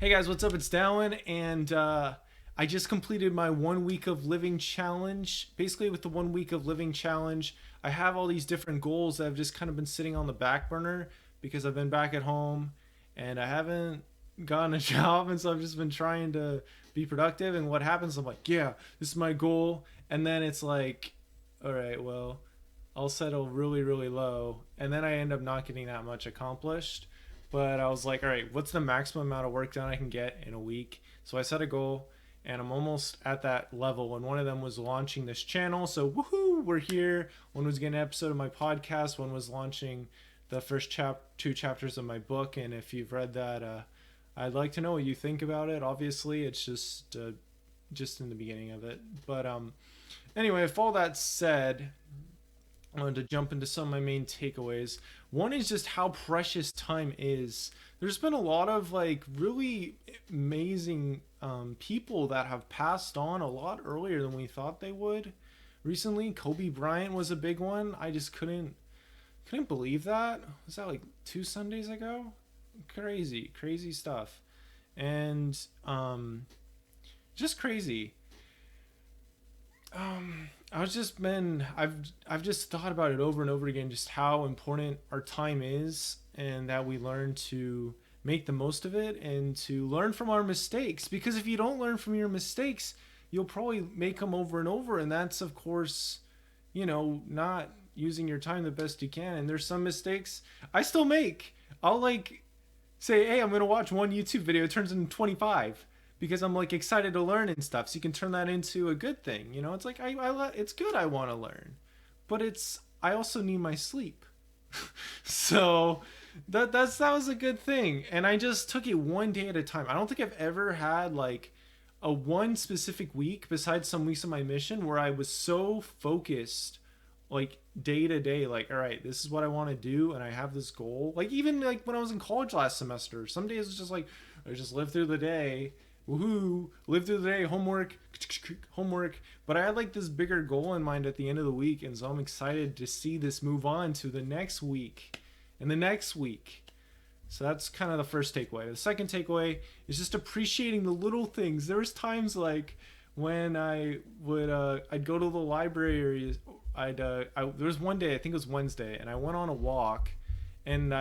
Hey guys, what's up? It's Dallin, and I just completed my 1 week of living challenge. Basically, with the 1 week of living challenge, I have all these different goals that have just kind of been sitting on the back burner because I've been back at home and I haven't gotten a job, and so I've just been trying to be productive. And what happens? I'm like, yeah, this is my goal, and then it's like, all right, well, I'll settle really, really low, and then I end up not getting that much accomplished. But I was like, all right, what's the maximum amount of work done I can get in a week? So I set a goal, and I'm almost at that level. And one of them was launching this channel. So woohoo, we're here. One was getting an episode of my podcast. One was launching the first two chapters of my book. And if you've read that, I'd like to know what you think about it. Obviously, it's just in the beginning of it. But anyway, if all that said, I wanted to jump into some of my main takeaways. One is just how precious time is. There's been a lot of like really amazing people that have passed on a lot earlier than we thought they would. Recently, Kobe Bryant was a big one. I just couldn't believe that. Was that like 2 Sundays ago? Crazy stuff, and just crazy. I've just thought about it over and over again, just how important our time is, and that we learn to make the most of it and to learn from our mistakes. Because if you don't learn from your mistakes, you'll probably make them over and over, and that's of course, not using your time the best you can. And there's some mistakes I still make. I'll like say, hey, I'm gonna watch one YouTube video, it turns into 25 because I'm like excited to learn and stuff. So you can turn that into a good thing. It's like it's good. I want to learn, but I also need my sleep. So that was a good thing, and I just took it one day at a time. I don't think I've ever had like a one specific week besides some weeks of my mission where I was so focused like day to day, like, all right, this is what I want to do and I have this goal. Like even like when I was in college last semester, some days it's just like I just live through the day, woohoo, live through the day, homework. But I had like this bigger goal in mind at the end of the week, and so I'm excited to see this move on to the next week and the next week. So that's kind of the first takeaway. The second takeaway is just appreciating the little things. There was times like when I'd go to the library. There was one day, I think it was Wednesday, and I went on a walk, and it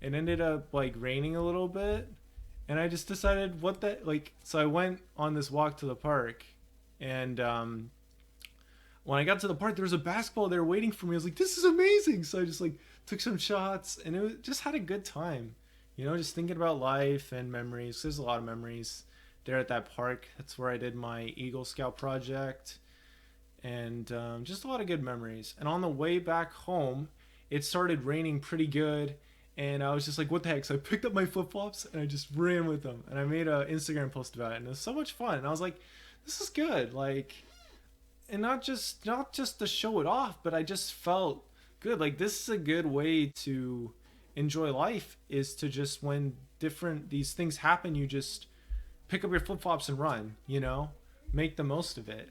ended up like raining a little bit, and I just decided so I went on this walk to the park, and when I got to the park, there was a basketball there waiting for me. I was like, this is amazing. So I just like took some shots, and just had a good time. Just thinking about life and memories. There's a lot of memories there at that park. That's where I did my Eagle Scout project, and just a lot of good memories. And on the way back home, it started raining pretty good, and I was just like, what the heck? So I picked up my flip-flops and I just ran with them, and I made an Instagram post about it, and it was so much fun. And I was like, this is good. Like, and not just to show it off, but I just felt good. Like, this is a good way to enjoy life, is to just, when different these things happen, you just pick up your flip-flops and run, make the most of it.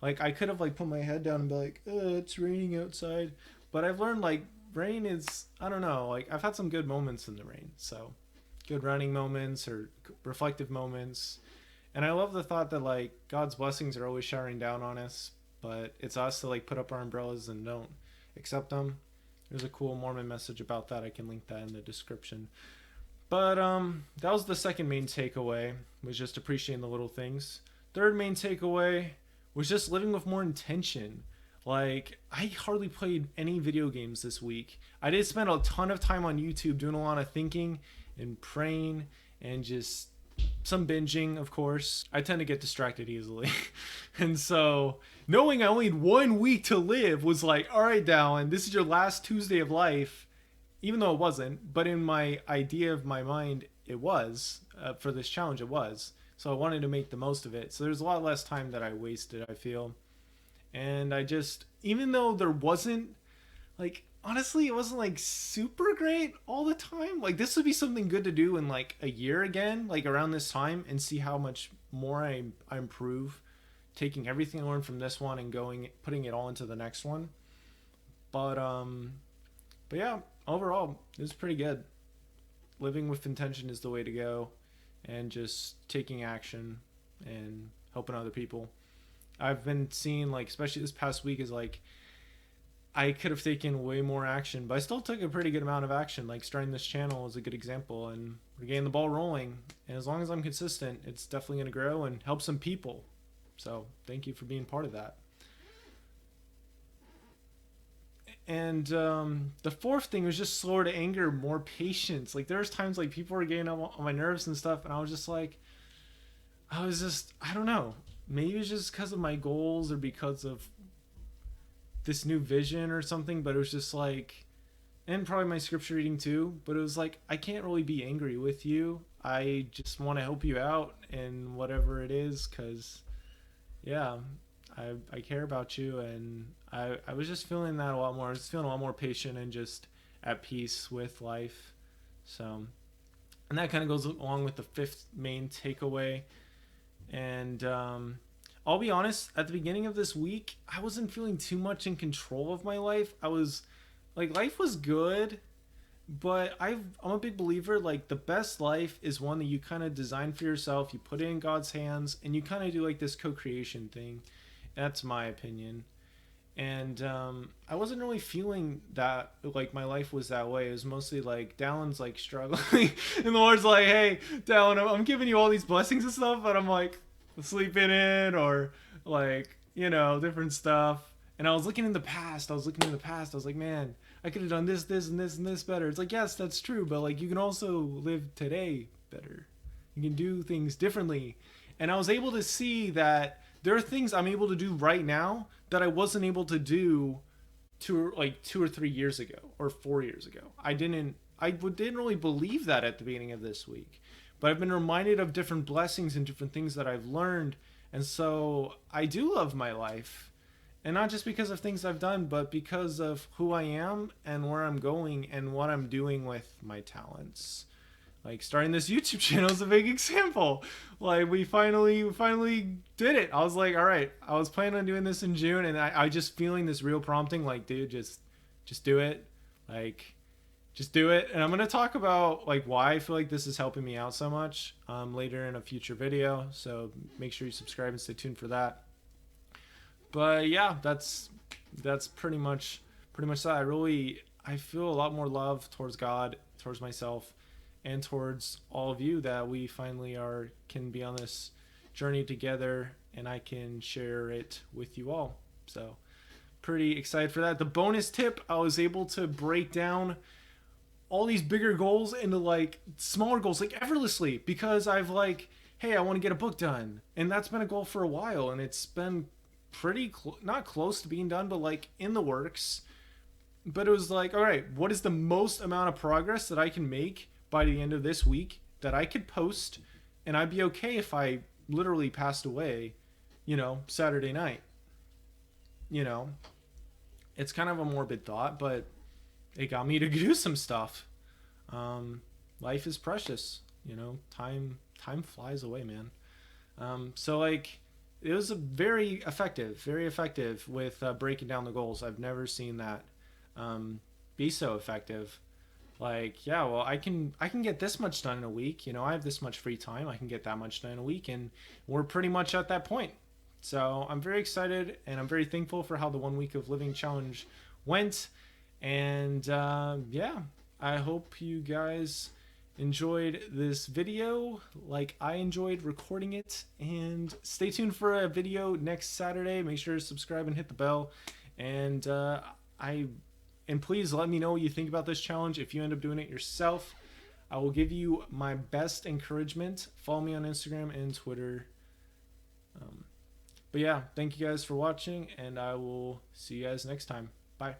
Like, I could have like put my head down and be like, it's raining outside, but I've learned like rain is, I don't know, like I've had some good moments in the rain. So good running moments or reflective moments. And I love the thought that like God's blessings are always showering down on us, but it's us to like put up our umbrellas and don't accept them. There's a cool Mormon message about that. I can link that in the description. But that was the second main takeaway, was just appreciating the little things. Third main takeaway was just living with more intention. Like, I hardly played any video games this week. I did spend a ton of time on YouTube doing a lot of thinking and praying and just some binging, of course. I tend to get distracted easily. And so, knowing I only had 1 week to live was like, all right, Dallin, this is your last Tuesday of life. Even though it wasn't, but in my idea of my mind, it was. For this challenge, it was. So I wanted to make the most of it. So there's a lot less time that I wasted, I feel. And I just, even though there wasn't, like, honestly, it wasn't like super great all the time. Like, this would be something good to do in like a year again, like around this time, and see how much more I improve, taking everything I learned from this one and putting it all into the next one. But yeah, overall, it was pretty good. living with intention is the way to go, and just taking action and helping other people. I've been seeing, like, especially this past week, is like I could have taken way more action, but I still took a pretty good amount of action. Like starting this channel is a good example, and we're getting the ball rolling. And as long as I'm consistent, it's definitely going to grow and help some people. So thank you for being part of that. And the fourth thing was just slower to anger, more patience. Like there's times like people were getting on my nerves and stuff, and I was just like, I don't know. Maybe it's just because of my goals or because of this new vision or something, but it was just like, and probably my scripture reading too, but it was like, I can't really be angry with you. I just want to help you out in whatever it is, because yeah, I care about you, and I was just feeling that a lot more. I was feeling a lot more patient and just at peace with life. So, and that kind of goes along with the fifth main takeaway. And I'll be honest, at the beginning of this week, I wasn't feeling too much in control of my life. I was like, life was good, but I'm a big believer, like the best life is one that you kind of design for yourself. You put it in God's hands, and you kind of do like this co-creation thing. That's my opinion. And I wasn't really feeling that like my life was that way. It was mostly like Dallon's like struggling, and the Lord's like, "Hey, Dallon, I'm giving you all these blessings and stuff," but I'm like sleeping in or like different stuff. And I was looking in the past. I was like, man, I could have done this, this, and this, and this better. It's like, yes, that's true, but like you can also live today better. You can do things differently. And I was able to see that there are things I'm able to do right now that I wasn't able to do 2 or 3 years ago or 4 years ago. I didn't really believe that at the beginning of this week, but I've been reminded of different blessings and different things that I've learned. And so I do love my life, and not just because of things I've done, but because of who I am and where I'm going and what I'm doing with my talents. Like starting this YouTube channel is a big example. Like we finally did it. I was like, all right, I was planning on doing this in June, and I just feeling this real prompting, like, dude, just do it. Like, just do it. And I'm going to talk about like why I feel like this is helping me out so much later in a future video. So make sure you subscribe and stay tuned for that. But yeah, that's pretty much that. I feel a lot more love towards God, towards myself, and towards all of you, that we finally can be on this journey together, and I can share it with you all. So pretty excited for that. The bonus tip, I was able to break down all these bigger goals into like smaller goals, like effortlessly, because I've like, hey, I want to get a book done, and that's been a goal for a while, and it's been pretty not close to being done, but like in the works. But it was like, all right, what is the most amount of progress that I can make by the end of this week that I could post, and I'd be okay if I literally passed away, Saturday night. It's kind of a morbid thought, but it got me to do some stuff. Life is precious, time flies away, man. So like, it was very effective with breaking down the goals. I've never seen that be so effective. Like, yeah, well, I can get this much done in a week. I have this much free time. I can get that much done in a week, and we're pretty much at that point. So I'm very excited, and I'm very thankful for how the 1 week of living challenge went. And yeah, I hope you guys enjoyed this video like I enjoyed recording it. And stay tuned for a video next Saturday. Make sure to subscribe and hit the bell. And And please let me know what you think about this challenge. If you end up doing it yourself, I will give you my best encouragement. Follow me on Instagram and Twitter. But yeah, thank you guys for watching, and I will see you guys next time. Bye.